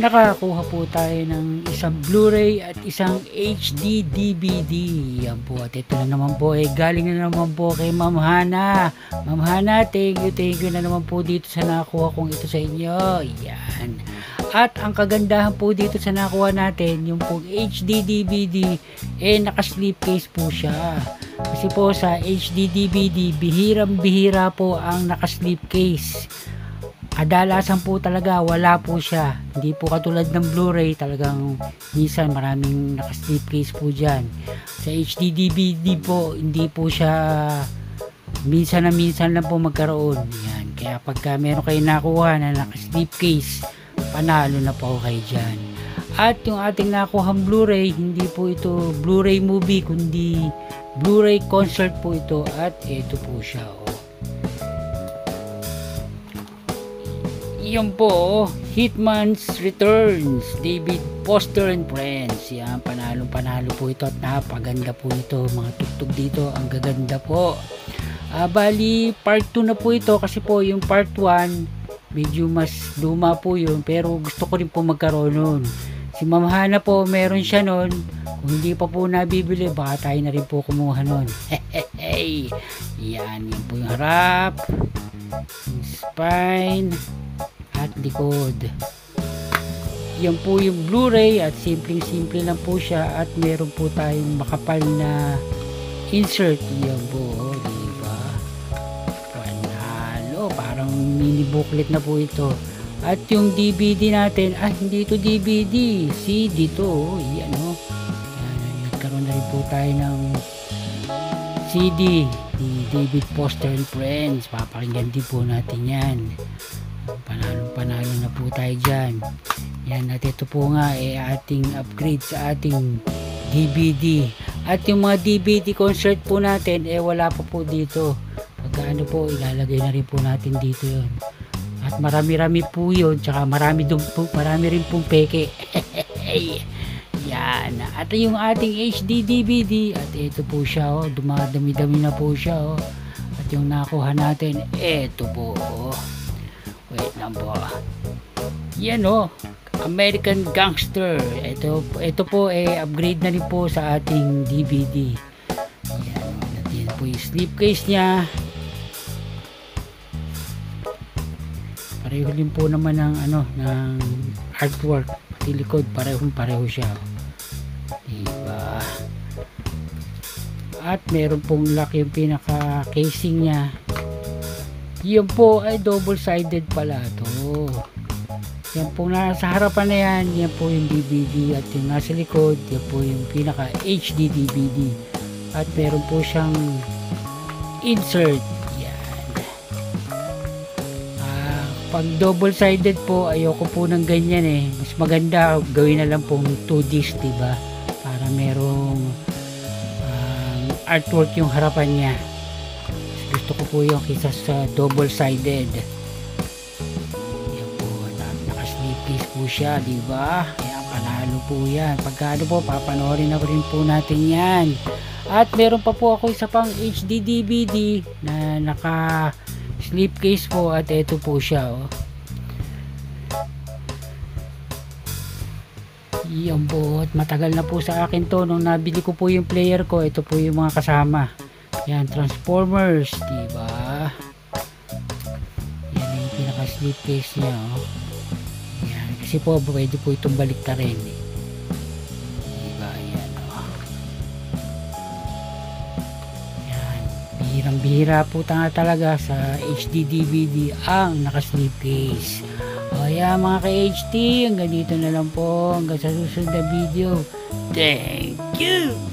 Nakakuha po tayo ng isang Blu-ray at isang HD DVD. Yan po, at ito na naman po galing na naman po kay Ma'am Hana. Ma'am Hana, thank you na naman po dito sa nakuha kong ito sa inyo. Yan. At ang kagandahan po dito sa nakuha natin, yung pong HD DVD, naka-slip case po siya. Kasi po sa HD DVD, bihirang-bihira po ang naka-slip case. Kadalasan po talaga wala po siya, hindi po katulad ng Blu-ray, talagang minsan maraming naka-slip case po dyan. Sa HD DVD po hindi po siya minsan na minsan lang po magkaroon. Yan. Kaya pagka meron kayo nakuha na naka-slip case, panalo na po kayo dyan. At yung ating nakuhang Blu-ray, hindi po ito Blu-ray movie kundi Blu-ray concert po ito, at ito po siya. Yan po, Hitman's Returns, David Foster and Friends. Yan, panalo po ito at napaganda po ito. Mga tugtog dito, ang gaganda po. Bali, part 2 na po ito kasi po yung part 1, medyo mas luma po yun, pero gusto ko rin po magkaroon nun. Si Ma'am Hana po, meron siya nun. Kung hindi pa po nabibili, baka tayo na rin po kumuha nun. Yan po yung harap, yung spine, at likod. Yan po yung Blu-ray, at simple lang po siya, at meron po tayong makapal na insert. Yan po, diba? Panalo, parang mini booklet na po ito. At yung DVD natin, hindi ito DVD, CD to. Yan o. Nagkaroon na rin po tayo ng CD ni David Foster and Friends. Papakinggan din po natin yan. Panalo na po tayo dyan. Yan, at ito po nga ating upgrade sa ating DVD. At yung mga DVD concert po natin wala pa po dito. Pagka po, ilalagay na rin po natin dito yun. At marami po yun, tsaka marami rin pong peke. Yan, at yung ating HD DVD, at ito po siya, dumadami-dami na po siya. At yung nakuha natin, ito po. Wait lang po. Yan American Gangster. Ito po upgrade na rin po sa ating DVD. Yan, natin po yung slipcase nya. Pareho din po naman ng ng artwork, pati likod pareho siya. Diba? At meron pong lock yung pinaka casing nya. Yan po ay double-sided pala to. Yan po nasa harapan na yan po yung DVD, at yung nasa likod, yan po yung pinaka HD DVD. At meron po siyang insert. Yan. Pag double-sided po, ayoko po ng ganyan Mas maganda, gawin na lang pong 2 disc, diba? Para merong artwork yung harapan niya. Gusto ko po yung kisa sa double-sided. Yan po, naka-slip case po siya, diba? Kaya panalo po yan. Pagka po, papanoorin na rin po natin yan. At meron pa po ako isa pang HD DVD na naka-slip case po, at ito po siya. Yan po, at matagal na po sa akin to. Nung nabili ko po yung player ko, ito po yung mga kasama. Yan, Transformers, diba? Yan yung pinaka slip case nya. Yan, kasi po pwede po itong baliktarin. Diba? Yan, yan, bihirang-bihira po talaga sa HD DVD ang naka slip case. Yan mga ka-HD, hanggang dito na lang po, hanggang sa susunod na video. Thank you!